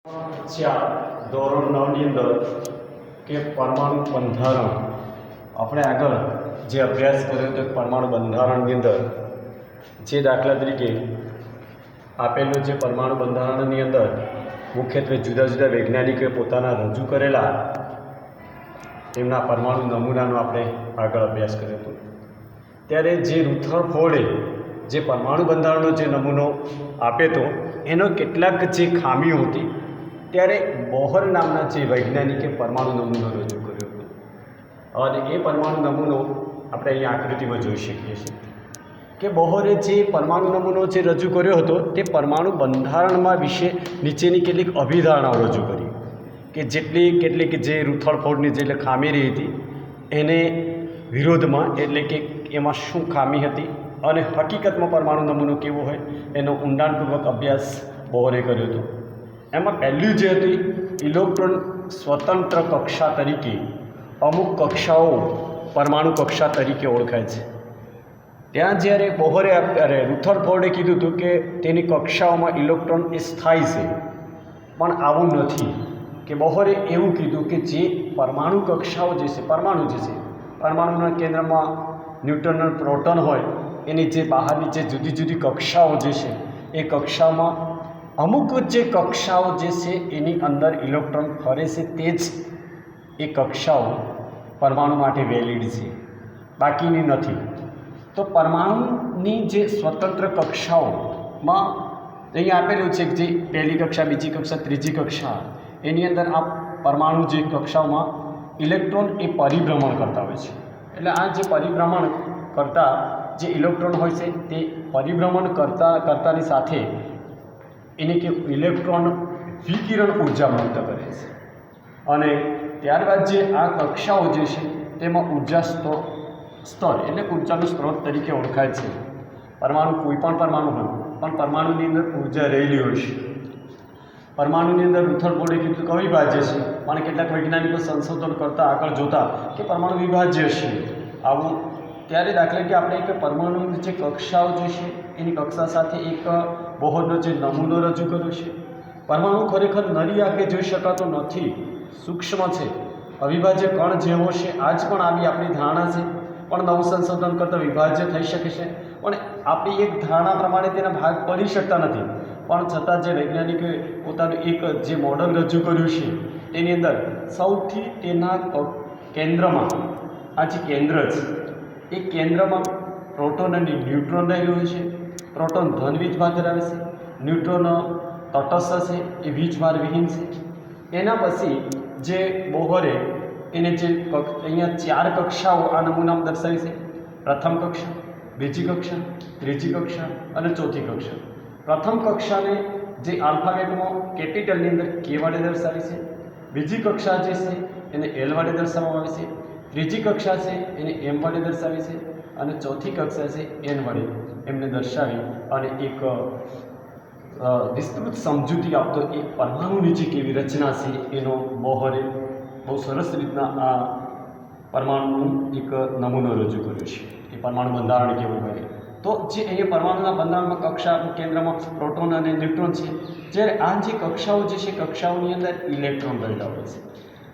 ધોરણ 9ની અંદર કે પરમાણુ બંધારણ આપણે આગળ જે અભ્યાસ કર્યો તો પરમાણુ બંધારણની અંદર જે દાખલા તરીકે આપેલું છે પરમાણુ બંધારણની અંદર મુખ્યત્વે જુદા જુદા વૈજ્ઞાનિકોએ પોતાના રજૂ કરેલા તેમના પરમાણુ નમૂનાનો આપણે આગળ અભ્યાસ કર્યો હતો. ત્યારે જે રુથરફોર્ડે જે પરમાણુ બંધારણનો જે નમૂનો આપ્યો હતો એનો કેટલાક જે ખામીઓ હતી ત્યારે બોહર નામના જે વૈજ્ઞાનિકે પરમાણુ નમૂનો રજૂ કર્યો હતો અને એ પરમાણુ નમૂનો આપણે અહીંયા આકૃતિમાં જોઈ શકીએ છીએ કે બોહરે જે પરમાણુ નમૂનો જે રજૂ કર્યો હતો તે પરમાણુ બંધારણમાં વિશે નીચેની કેટલીક અભિધારણાઓ રજૂ કરી કે કેટલીક જે રુથરફોર્ડની જે ખામી રહી હતી એને વિરોધમાં, એટલે કે એમાં શું ખામી હતી અને હકીકતમાં પરમાણુ નમૂનો કેવો હોય એનો ઊંડાણપૂર્વક અભ્યાસ બોહરે કર્યો હતો. એમાં પહેલું જે હતી ઇલેક્ટ્રોન સ્વતંત્ર કક્ષા તરીકે અમુક કક્ષાઓ પરમાણુ કક્ષા તરીકે ઓળખાય છે. ત્યાં જ્યારે બોહરે રુથરફોર્ડે કીધું હતું કે તેની કક્ષાઓમાં ઇલેક્ટ્રોન એ સ્થાયી છે, પણ આવું નથી. કે બોહરે એવું કીધું કે જે પરમાણુ કક્ષાઓ જે છે પરમાણુના કેન્દ્રમાં ન્યુટ્રોન પ્રોટોન હોય એની જે બહારની જે જુદી જુદી કક્ષાઓ જે છે એ કક્ષામાં અમુક જે કક્ષાઓ જે છે એની અંદર ઇલેક્ટ્રોન ફરે છે, તે જ એ કક્ષાઓ પરમાણુ માટે વેલિડ છે, બાકીની નથી. તો પરમાણુની જે સ્વતંત્ર કક્ષાઓમાં અહીંયા આપેલું છે કે જે પહેલી કક્ષા, બીજી કક્ષા, ત્રીજી કક્ષા, એની અંદર આ પરમાણુ જે કક્ષાઓમાં ઇલેક્ટ્રોન એ પરિભ્રમણ કરતા હોય છે. એટલે આ જે પરિભ્રમણ કરતા જે ઇલેક્ટ્રોન હોય છે તે પરિભ્રમણ કરતાની સાથે એને કે ઇલેક્ટ્રોન વિકિરણ ઉર્જા મુક્ત કરે છે અને ત્યારબાદ જે આ કક્ષાઓ જે છે તેમાં ઉર્જા સ્તર એટલે ઉર્જાનો સ્ત્રોત તરીકે ઓળખાય છે. પરમાણુ કોઈ પણ પરમાણુ હોય પણ પરમાણુની અંદર ઉર્જા રહેલી હોય છે. પરમાણુની અંદર રુથરફોર્ડે કીધું કે અવિભાજ્ય છે, પણ કેટલાક વૈજ્ઞાનિકો સંશોધન કરતાં આગળ જોતા કે પરમાણુ વિભાજ્ય છે. આવું ત્યારે દાખલા કે આપણે એક પરમાણુની જે કક્ષાઓ જે છે એની કક્ષા સાથે એક બોહરનો જે નમૂનો રજૂ કર્યો છે. પરમાણુ ખરેખર નરી આંખે જોઈ શકાતો નથી, સૂક્ષ્મ છે, અવિભાજ્ય કણ જેવો છે. આજ પણ આવી આપણી ધારણા છે, પણ નવું સંશોધન કરતાં વિભાજ્ય થઈ શકે છે, પણ આપણી એક ધારણા પ્રમાણે તેના ભાગ પડી શકતા નથી. પણ છતાં જે વૈજ્ઞાનિકોએ પોતાનું એક જે મોડલ રજૂ કર્યું છે તેની અંદર સૌથી તેના કેન્દ્રમાં આ જે કેન્દ્ર છે એ કેન્દ્રમાં પ્રોટોન અને ન્યુટ્રોન રહેલું હોય છે. પ્રોટોન ધન વીજભાર ધરાવે છે, ન્યુટ્રોન તટસ્થ છે, એ વીજભાર વિહીન છે. એના પછી જે બોહરે એને જે અહીંયા 4 કક્ષાઓ આ નમૂનામાં દર્શાવી છે. પ્રથમ કક્ષા, બીજી કક્ષા, ત્રીજી કક્ષા અને ચોથી કક્ષા. પ્રથમ કક્ષાને જે આલ્ફાબેટમાં કેપિટલની અંદર કે વડે દર્શાવી છે. બીજી કક્ષા જે છે એને એલ વડે દર્શાવવામાં આવે છે. ત્રીજી કક્ષા છે એને એમ વડે દર્શાવી છે અને ચોથી કક્ષા છે એન વડે એમને દર્શાવી અને એક વિસ્તૃત સમજૂતી આપતો એક પરમાણુની જે કેવી રચના છે એનો બોહરે બહુ સરસ રીતના આ પરમાણુનું એક નમૂનો રજૂ કર્યો છે કે પરમાણુ બંધારણ કેવું હોય. તો જે અહીંયા પરમાણુના બંધારણમાં કક્ષા કેન્દ્રમાં પ્રોટોન અને ન્યુટ્રોન છે, જ્યારે આ જે કક્ષાઓ જે છે કક્ષાઓની અંદર ઇલેક્ટ્રોન રહેલા હોય છે.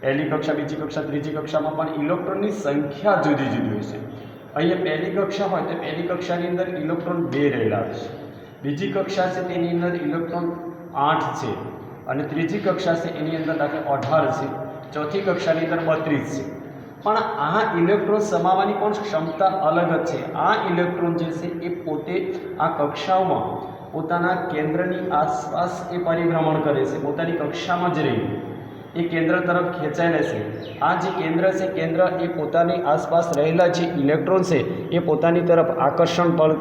પહેલી કક્ષા, બીજી કક્ષા, ત્રીજી કક્ષામાં પણ ઇલેક્ટ્રોનની સંખ્યા જુદી જુદી હોય છે. અહીંયા પહેલી કક્ષા હોય તો પહેલી કક્ષાની અંદર ઇલેક્ટ્રોન 2 રહેલા હોય છે. બીજી કક્ષા છે તેની અંદર ઇલેક્ટ્રોન 8 છે અને ત્રીજી કક્ષા છે એની અંદર દાખલા 18 છે. ચોથી કક્ષાની અંદર 32 છે. પણ આ ઇલેક્ટ્રોન સમાવવાની પણ ક્ષમતા અલગ જ છે. આ ઇલેક્ટ્રોન જે છે એ પોતે આ કક્ષાઓમાં પોતાના કેન્દ્રની આસપાસ એ પરિભ્રમણ કરે છે, પોતાની કક્ષામાં જ રહી એ કેન્દ્ર તરફ ખેંચાયેલા છે. આ જે કેન્દ્ર છે, કેન્દ્ર એ પોતાની આસપાસ રહેલા જે ઇલેક્ટ્રોન છે એ પોતાની તરફ આકર્ષણ બળ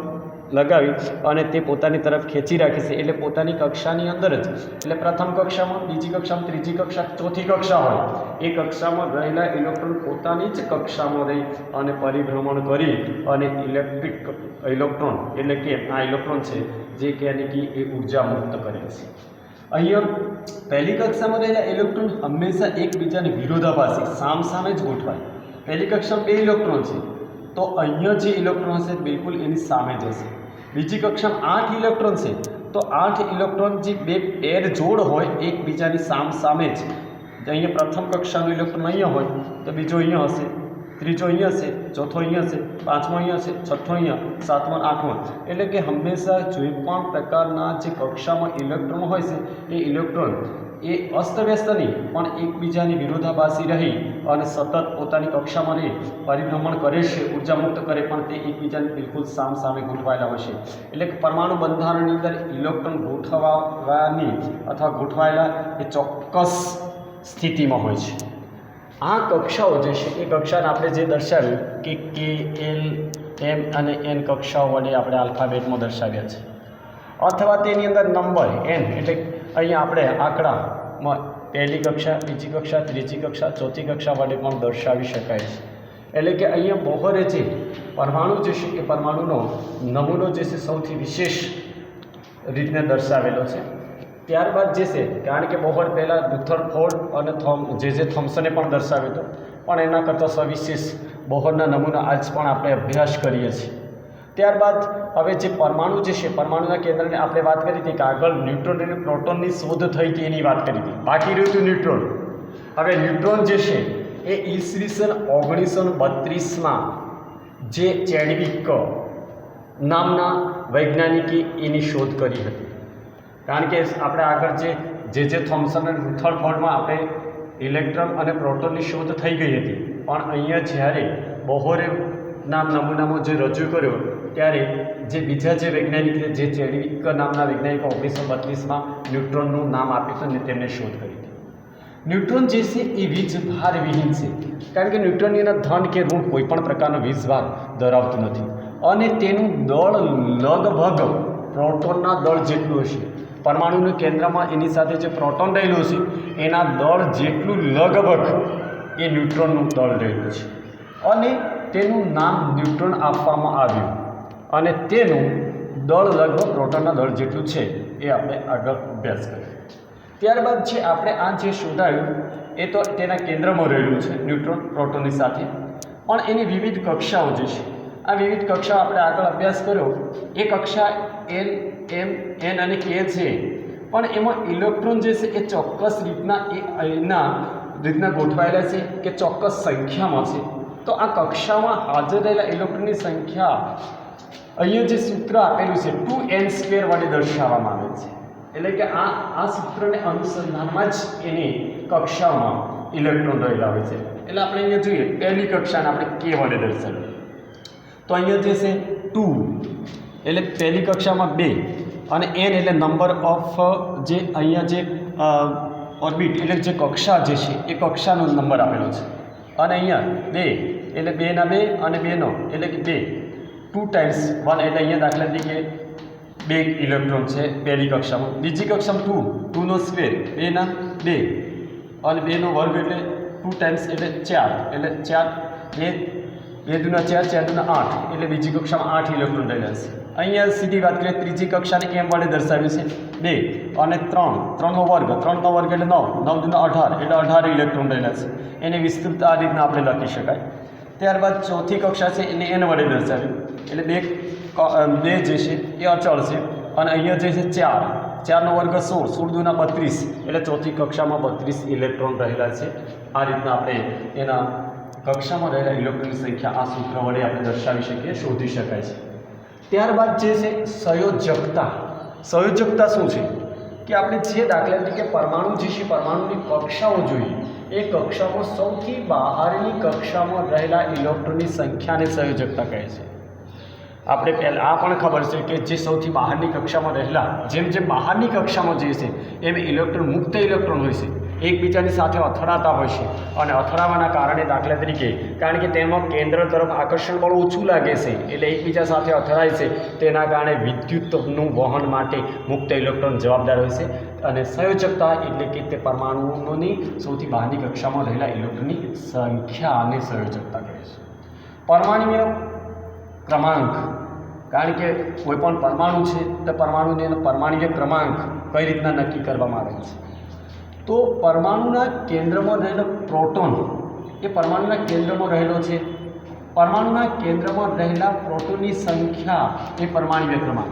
લગાવી અને તે પોતાની તરફ ખેંચી રાખે છે. એટલે પોતાની કક્ષાની અંદર જ, એટલે પ્રથમ કક્ષામાં, બીજી કક્ષામાં, ત્રીજી કક્ષા, ચોથી કક્ષા હોય એ કક્ષામાં રહેલા ઇલેક્ટ્રોન પોતાની જ કક્ષામાં રહી અને પરિભ્રમણ કરી અને ઇલેક્ટ્રોન એટલે કે આ ઇલેક્ટ્રોન છે જે કે એ ઉર્જા મુક્ત કરે છે. અહીંયા પહેલી કક્ષામાં રહેલા ઇલેક્ટ્રોન હંમેશા એકબીજાને વિરોધાભાસી સામસામે જ ગોઠવાય. પહેલી કક્ષામાં 2 ઇલેક્ટ્રોન છે તો અહીંયા જે ઇલેક્ટ્રોન હશે બિલકુલ એની સામે જ હશે. બીજી કક્ષામાં 8 ઇલેક્ટ્રોન છે, તો 8 ઇલેક્ટ્રોન જે બે પેર જોડ હોય એકબીજાની સામે જ, અહીંયા પ્રથમ કક્ષાનો ઇલેક્ટ્રોન અહીંયા હોય તો બીજો અહીંયા હશે, ત્રીજો અહીંયા હશે, ચોથો અહીંયા હશે, પાંચમો અહીંયા હશે, છઠ્ઠો અહીંયા, સાતમો અને આઠમો. એટલે કે હંમેશા કોઈ પણ પ્રકારના જે કક્ષામાં ઇલેક્ટ્રોન હોય છે એ ઇલેક્ટ્રોન એ અસ્તવ્યસ્ત નહીં પણ એકબીજાની વિરોધાભાસી રહી અને સતત પોતાની કક્ષામાં રહી પરિભ્રમણ કરે છે, ઉર્જા મુક્ત કરે, પણ તે એકબીજાને બિલકુલ સામે ગોઠવાયેલા હોય છે. એટલે કે પરમાણુ બંધારણની અંદર ઇલેક્ટ્રોન ગોઠવવાની અથવા ગોઠવાયેલા એ ચોક્કસ સ્થિતિમાં હોય છે. આ કક્ષાઓ જે છે એ કક્ષાને આપણે જે દર્શાવ્યું કે કે, એલ, એમ અને એન કક્ષાઓ વડે આપણે આલ્ફાબેટમાં દર્શાવ્યા છે, અથવા તેની અંદર નંબર એન એટલે અહીંયા આપણે આંકડામાં પહેલી કક્ષા, બીજી કક્ષા, ત્રીજી કક્ષા, ચોથી કક્ષા વડે પણ દર્શાવી શકાય છે. એટલે કે અહીંયા બોહરે જે પરમાણુ જે છે એ પરમાણુનો નમૂનો જે છે સૌથી વિશેષ રીતને દર્શાવેલો છે. ત્યારબાદ જે છે, કારણ કે બોહર પહેલાં રુથરફોર્ડ અને જે થોમ્સને પણ દર્શાવ્યો હતો, પણ એના કરતાં સવિશેષ બોહરના નમૂના આજ પણ આપણે અભ્યાસ કરીએ છીએ. ત્યારબાદ હવે જે પરમાણુ જે છે, પરમાણુના કેન્દ્રની આપણે વાત કરી હતી કે આગળ ન્યુટ્રોન અને પ્રોટોનની શોધ થઈ હતી એની વાત કરી હતી, બાકી રહ્યું હતું ન્યુટ્રોન. હવે ન્યુટ્રોન જે છે એ ઈસવીસન 1932માં જે ચેડવિક નામના વૈજ્ઞાનિકે એની શોધ કરી હતી. કારણ કે આપણે આગળ જે થોમ્સન અને રુથરફોર્ડમાં આપણે ઇલેક્ટ્રોન અને પ્રોટોનની શોધ થઈ ગઈ હતી, પણ અહીંયા જ્યારે બોહરે નમૂનામાં જે રજૂ કર્યો ત્યારે જે બીજા જે વૈજ્ઞાનિક જે ચેડવિક નામના વૈજ્ઞાનિકો 1932માં ન્યુટ્રોનનું નામ આપ્યું હતું અને તેમને શોધ કરી હતી. ન્યુટ્રોન જે છે એ વીજભાર વિહીન છે, કારણ કે ન્યુટ્રોનની અંદર ધન કે ઋણ કોઈ પણ પ્રકારનો વીજભાર ધરાવતું નથી અને તેનું દળ લગભગ પ્રોટોનના દળ જેટલું હશે. પરમાણુના કેન્દ્રમાં એની સાથે જે પ્રોટોન રહેલું છે એના દળ જેટલું લગભગ એ ન્યુટ્રોનનું દળ રહેલું છે અને તેનું નામ ન્યુટ્રોન આપવામાં આવ્યું અને તેનું દળ લગભગ પ્રોટોનના દળ જેટલું છે એ આપણે આગળ અભ્યાસ કરીએ. ત્યારબાદ જે આપણે આ જે શોધાયું એ તો તેના કેન્દ્રમાં રહેલું છે ન્યુટ્રોન પ્રોટોનની સાથે, પણ એની વિવિધ કક્ષાઓ જે છે આ વિવિધ કક્ષાઓ આપણે આગળ અભ્યાસ કર્યો. એ કક્ષા એલ, એમ, એન અને કે છે, પણ એમાં ઇલેક્ટ્રોન જે છે એ ચોક્કસ રીતના ગોઠવાયેલા છે કે ચોક્કસ સંખ્યામાં છે. તો આ કક્ષામાં હાજર રહેલા ઇલેક્ટ્રોનની સંખ્યા અહીંયા જે સૂત્ર આપેલું છે 2n² વડે દર્શાવવામાં આવે છે. એટલે કે આ સૂત્રને અનુસંધાનમાં જ એની કક્ષામાં ઇલેક્ટ્રોન રહેલા હોય છે. એટલે આપણે અહીંયા જોઈએ પહેલી કક્ષાને આપણે કે વડે દર્શાવીએ તો અહીંયા જે છે 2 એટલે પહેલી કક્ષામાં 2 અને n એટલે નંબર ઓફ જે અહીંયા જે ઓર્બિટ એટલે જે કક્ષા જે છે એ કક્ષાનો નંબર આપેલો છે. અને અહીંયા 2 એટલે 2 ના 2 અને 2 નો એટલે કે 2 2 ટાઈમ્સ 1 એટલે અહીંયા દાખલા તરીકે 2 ઇલેક્ટ્રોન છે પહેલી કક્ષામાં. બીજી કક્ષામાં 2 નો સ્ક્વેર 2 ના 2 અને 2 નો વર્ગ એટલે 2 ટાઈમ્સ એટલે 4 એટલે 4 2 દુના 4 4 દુના 8 એટલે બીજી કક્ષામાં 8 ઇલેક્ટ્રોન રહેલા છે. અહીંયા સીધી વાત કરીએ ત્રીજી કક્ષાને m વડે દર્શાવ્યું છે 2 અને 3 નો વર્ગ 3 નો વર્ગ એટલે 9 9 દુના 18 એટલે 18 ઇલેક્ટ્રોન રહેલા છે. એને વિસ્તૃત આ રીતના આપણે લખી શકાય. ત્યારબાદ ચોથી કક્ષા છે એને n વડે દર્શાવ્યું એટલે 2 જે છે એ અચળ છે અને અહીંયા જે છે 4 નો વર્ગ 16 16 દુના 32 એટલે ચોથી કક્ષામાં 32 ઇલેક્ટ્રોન રહેલા છે. આ રીતના આપણે એના કક્ષામાં રહેલા ઇલેક્ટ્રોનની સંખ્યા આ સૂત્ર વડે આપણે દર્શાવી શકીએ, શોધી શકાય છે. ત્યારબાદ જે છે સંયોજકતા. સંયોજકતા શું છે કે આપણે જે દાખલા તરીકે પરમાણુ જે છે પરમાણુની કક્ષાઓ જોઈએ એ કક્ષામાં સૌથી બહારની કક્ષામાં રહેલા ઇલેક્ટ્રોનની સંખ્યાને સંયોજકતા કહે છે. આપણે પહેલાં આ પણ ખબર છે કે જે સૌથી બહારની કક્ષામાં રહેલા જેમ બહારની કક્ષામાં જે છે એમ ઇલેક્ટ્રોન મુક્ત ઇલેક્ટ્રોન હોય છે, એકબીજાની સાથે અથડાતા હોય છે અને અથડાવાના કારણે દાખલા તરીકે કારણ કે તેમાં કેન્દ્ર તરફ આકર્ષણ બળ ઓછું લાગે છે એટલે એકબીજા સાથે અથડાય છે, તેના કારણે વિદ્યુતનું વહન માટે મુક્ત ઇલેક્ટ્રોન જવાબદાર હોય છે. અને સંયોજકતા એટલે કે તે પરમાણુઓની સૌથી બહારની કક્ષામાં રહેલા ઇલેક્ટ્રોનની સંખ્યાને સંયોજકતા કહે છે. પરમાણુનો ક્રમાંક, કારણ કે કોઈ પણ પરમાણુ છે તો પરમાણુનો પરમાણુય ક્રમાંક કઈ રીતના નક્કી કરવામાં આવે છે. તો પરમાણુના કેન્દ્રમાં રહેલો પ્રોટોન એ પરમાણુના કેન્દ્રમાં રહેલો છે પરમાણુના કેન્દ્રમાં રહેલા પ્રોટોનની સંખ્યા એ પરમાણ્વીય ક્રમાંક.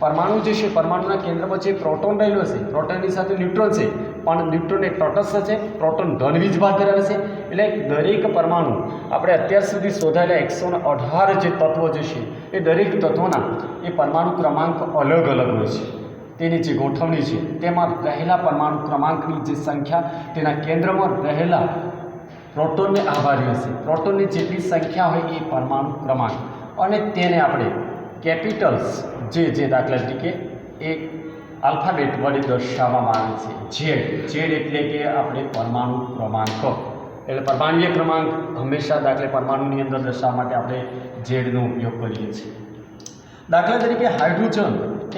પરમાણુ જે છે, પરમાણુના કેન્દ્રમાં જે પ્રોટોન રહેલો છે, પ્રોટોનની સાથે ન્યુટ્રોન છે, પણ ન્યુટ્રોન એક તટસ્થ છે, પ્રોટોન ધન વીજભાર ધરાવે છે. એટલે દરેક પરમાણુ આપણે અત્યાર સુધી શોધાયેલા 118 જે તત્વો જે છે એ દરેક તત્વોના એ પરમાણુ ક્રમાંક અલગ અલગ હોય છે. તેની જે ગોઠવણી છે તેમાં રહેલા પરમાણુ ક્રમાંકની જે સંખ્યા તેના કેન્દ્રમાં રહેલા પ્રોટોનને આભારી હશે. પ્રોટોનની જેટલી સંખ્યા હોય એ પરમાણુ ક્રમાંક, અને તેને આપણે કેપિટલ્સ જે દાખલા તરીકે એક આલ્ફાબેટ વડે દર્શાવવામાં આવે છે. ઝેડ એટલે કે આપણે પરમાણુ ક્રમાંક. એટલે પરમાણ્વીય ક્રમાંક હંમેશા દાખલા પરમાણુની અંદર દર્શાવવા માટે આપણે ઝેડનો ઉપયોગ કરીએ છીએ. દાખલા તરીકે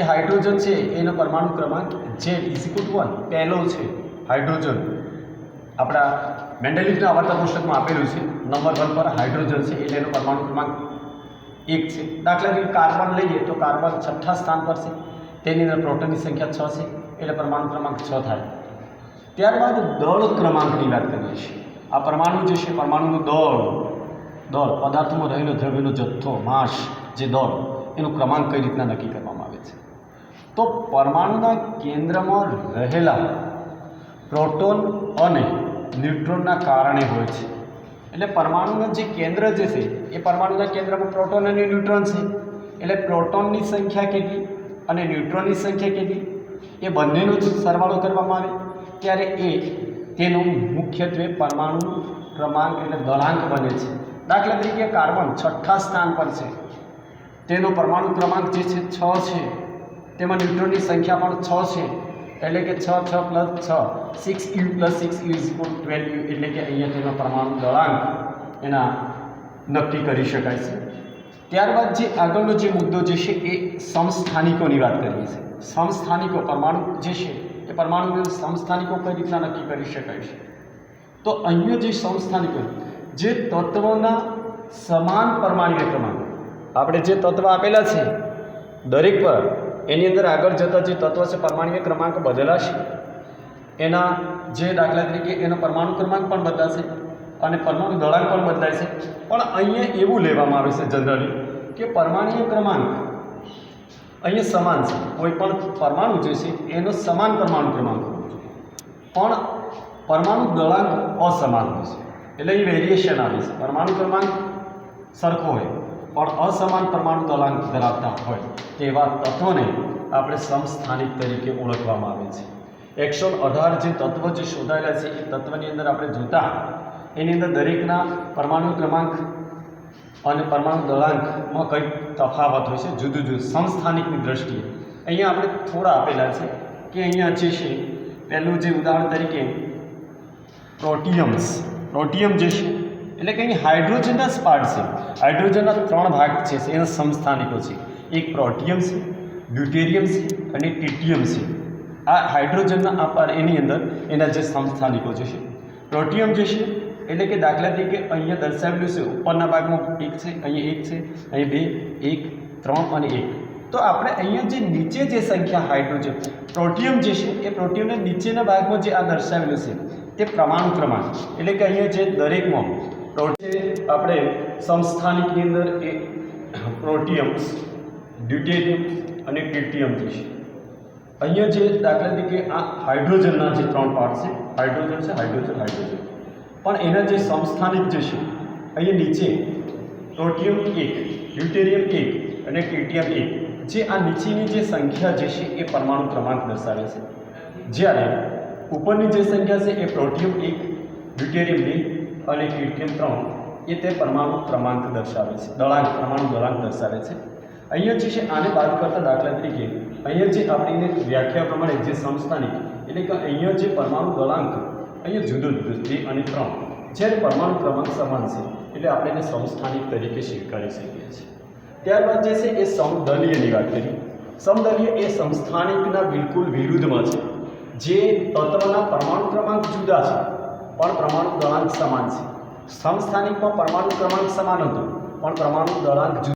હાઇડ્રોજન છે એનો પરમાણુ ક્રમાંક Z=1 પહેલો છે. હાઇડ્રોજન આપણા મેન્ડેલિવના આવર્તન પુસ્તકમાં આપેલું છે. નંબર 1 પર હાઇડ્રોજન છે એટલે એનો પરમાણુ ક્રમાંક 1 છે. દાખલા તરીકે કાર્બન લઈએ તો કાર્બન 6થા સ્થાન પર છે, તેની અંદર પ્રોટોનની સંખ્યા 6 છે એટલે પરમાણુ ક્રમાંક 6 થાય. ત્યારબાદ દળ ક્રમાંકની વાત કરીએ છીએ. આ પરમાણુ જે છે, પરમાણુનું દળ પદાર્થમાં રહેલો દ્રવ્યનો જથ્થો, માસ, જે દળ એનું ક્રમાંક કઈ રીતના નક્કી કરવામાં આવે છે. તો પરમાણુના કેન્દ્રમાં રહેલા પ્રોટોન અને ન્યુટ્રોનના કારણે હોય છે. એટલે પરમાણુનું જે કેન્દ્ર જે છે એ પરમાણુના કેન્દ્રમાં પ્રોટોન અને ન્યુટ્રોન છે. એટલે પ્રોટોનની સંખ્યા કેટલી અને ન્યુટ્રોનની સંખ્યા કેટલી એ બંનેનો જ સરવાળો કરવામાં આવે ત્યારે તેનું મુખ્યત્વે પરમાણુ ક્રમાંક એટલે દળાંક બને છે. દાખલા તરીકે કાર્બન 6થા સ્થાન પર છે, તેનો પરમાણુ ક્રમાંક જે છે 6 છે, તેમાં ન્યુટ્રોનની સંખ્યા પણ 6 છે. એટલે કે 6 + 6 6u + 6u = 12u. એટલે કે અહીંયા તેનો પરમાણુ દળાંક એના નક્કી કરી શકાય છે. ત્યારબાદ જે આગળનો જે મુદ્દો જે છે એ સમસ્થાનિકોની વાત કરીએ છીએ. સમસ્થાનિકો પરમાણુ જે છે એ પરમાણુના સમસ્થાનિકો કઈ રીતના નક્કી કરી શકાય છે. તો અહીંયા જે સમસ્થાનિકો જે તત્વોના સમાન પરમાણ્વીય ક્રમાંક, આપણે જે તત્વ આપેલા છે દરેક પર એની અંદર આગળ જતા જે તત્વ છે પરમાણ્વીય ક્રમાંક બદલાશે. એના જે દાખલા તરીકે એનો પરમાણુ ક્રમાંક પણ બદલાશે અને પરમાણુ દળાંક પણ બદલાય છે. પણ અહીંયા એવું લેવામાં આવે છે જનરલી કે પરમાણ્વીય ક્રમાંક અહીંયા સમાન છે. કોઈ પણ પરમાણુ જે છે એનો સમાન પરમાણુ ક્રમાંક હોવો જોઈએ, પણ પરમાણુ દળાંક અસમાન હોય છે. એટલે એ વેરિએશન આવે છે. પરમાણુ ક્રમાંક સરખો હોય પણ અસમાન પરમાણુ દળાંક ધરાવતા હોય તેવા તત્વોને આપણે સમસ્થાનિક તરીકે ઓળખવામાં આવે છે. 118 જે તત્વો જે શોધાયેલા છે એ તત્વની અંદર આપણે જોતા એની અંદર દરેકના પરમાણુ ક્રમાંક અને પરમાણુ દળાંકમાં કંઈક તફાવત હોય છે, જુદું જુદું સમસ્થાનિકની દ્રષ્ટિએ. અહીંયા આપણે થોડા આપેલા છે કે અહીંયા જે છે પહેલું જે ઉદાહરણ તરીકે પ્રોટિયમ જે છે એટલે કે અહીં હાઇડ્રોજનના જ પાર્ટ છે. હાઇડ્રોજનના 3 ભાગ છે એના સમસ્થાનિકો છે. એક પ્રોટિયમ છે, ડ્યુટેરિયમ છે અને ટ્રિટિયમ છે. આ હાઇડ્રોજનના એની અંદર એના જે સમસ્થાનિકો જે છે. પ્રોટિયમ જે છે એટલે કે દાખલા તરીકે અહીંયા દર્શાવેલું છે ઉપરના ભાગમાં 1 છે, અહીંયા 1 છે, અહીં 2, 1, 3 અને 1. તો આપણે અહીંયા જે નીચે જે સંખ્યા હાઇડ્રોજન પ્રોટિયમ જે છે એ પ્રોટિયમના નીચેના ભાગમાં જે આ દર્શાવેલું છે તે પરમાણુ ક્રમાંક. એટલે કે અહીંયા જે દરેકમાં આપણે સમસ્થાનિકની અંદર એ પ્રોટિયમ્સ, ડ્યુટેરિયમ અને ટ્રિટિયમ જે છે. અહીંયા જે દાખલા તરીકે આ હાઇડ્રોજનના જે 3 પાર્ટ છે, હાઇડ્રોજન છે, હાઇડ્રોજન, પણ એના જે સમસ્થાનિક જે છે અહીંયા નીચે પ્રોટિયમ 1, ડ્યુટેરિયમ 1 અને ટ્રિટિયમ 1, જે આ નીચેની જે સંખ્યા જે છે એ પરમાણુ ક્રમાંક દર્શાવે છે. જ્યારે ઉપરની જે સંખ્યા છે એ પ્રોટિયમ 1, ડ્યુટેરિયમ 2 અને ટ્રિટિયમ 3 એ તે પરમાણુ ક્રમાંક દર્શાવે છે, પરમાણુ દળાંક દર્શાવે છે. અહીંયા જે છે આને બાદ કરતા દાખલા તરીકે અહીંયા જે આપણી વ્યાખ્યા પ્રમાણે જે સમસ્થાનિક એટલે કે અહીંયા જે પરમાણુ દળાંક અહીંયા જુદું 2 અને 3, જ્યારે પરમાણુ ક્રમાંક સમાન છે એટલે આપણે એને સમસ્થાનિક તરીકે સ્વીકારી શકીએ છીએ. ત્યારબાદ જે છે એ સમદલીયની વાત કરીએ. સમદલીય એ સમસ્થાનિકના બિલકુલ વિરુદ્ધમાં છે. જે તત્વના પરમાણુ ક્રમાંક જુદા છે પણ પરમાણુ દળાંક સમાન છે. સમસ્થાનિકમાં પરમાણુ ક્રમાંક સમાન હતો પણ પરમાણુ દળાંક